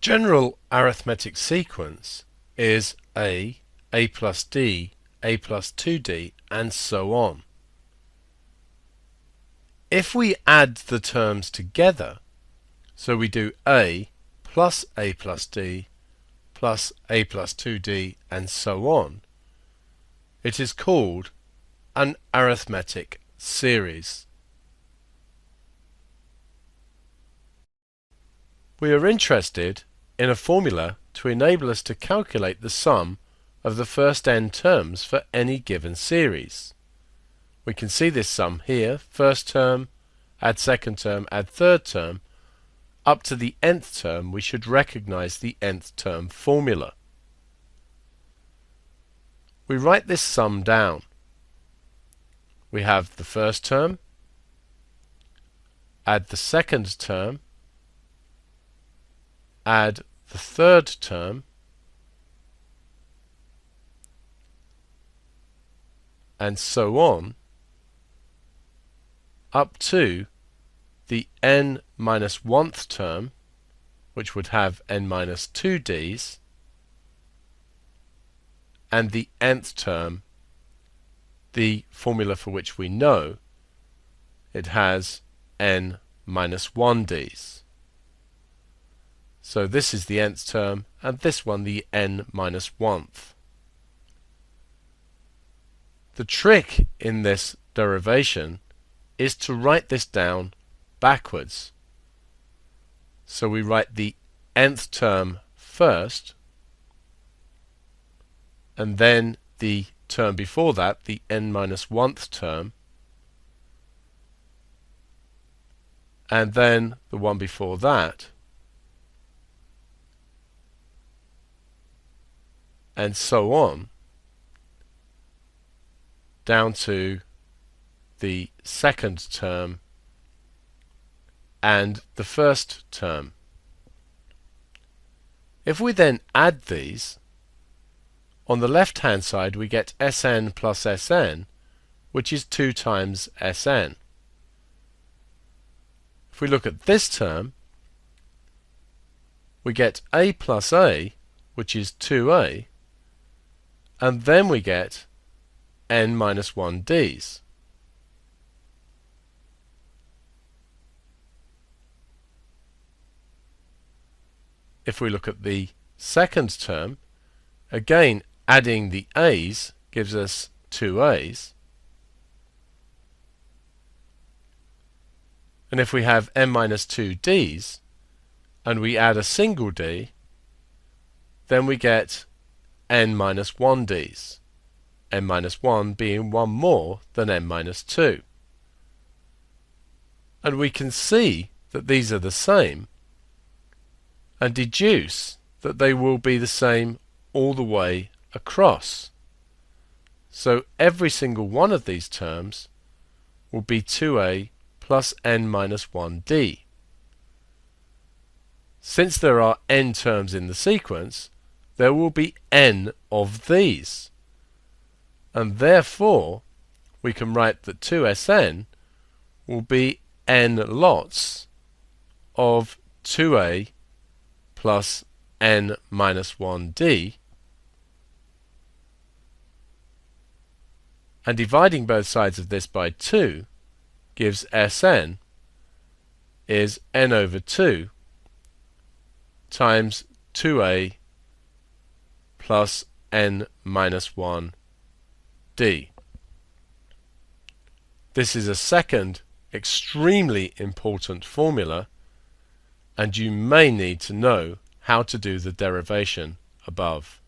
General arithmetic sequence is a plus d, a plus 2d, and so on. If we add the terms together, so we do a plus d plus a plus 2d and so on, it is called an arithmetic series. We are interested in a formula to enable us to calculate the sum of the first n terms for any given series. We can see this sum here: first term, add second term, add third term. Up to the nth term we should recognize the nth term formula. We write this sum down. We have the first term, add the second term, add the third term, and so on, up to the n minus 1th term, which would have n minus 2d's, and the nth term, the formula for which we know, it has n minus 1d's. So this is the nth term, and this one the n minus 1th. The trick in this derivation is to write this down backwards. So we write the nth term first, and then the term before that, the n minus 1th term, and then the one before that, and so on, down to the second term and the first term. If we then add these, on the left hand side we get Sn plus Sn, which is 2 times Sn. If we look at this term, we get a plus a, which is 2a, and then we get n minus 1d's. If we look at the second term, again adding the a's gives us 2a's. And if we have n minus 2d's and we add a single d, then we get n minus 1d's, n minus 1 being one more than n minus 2. And we can see that these are the same and deduce that they will be the same all the way across. So every single one of these terms will be 2a plus n minus 1d. Since there are n terms in the sequence, there will be n of these, and therefore we can write that 2Sn will be n lots of 2a plus n minus 1d, and dividing both sides of this by 2 gives Sn is n over 2 times 2a plus n minus 1d. This is a second extremely important formula, and you may need to know how to do the derivation above.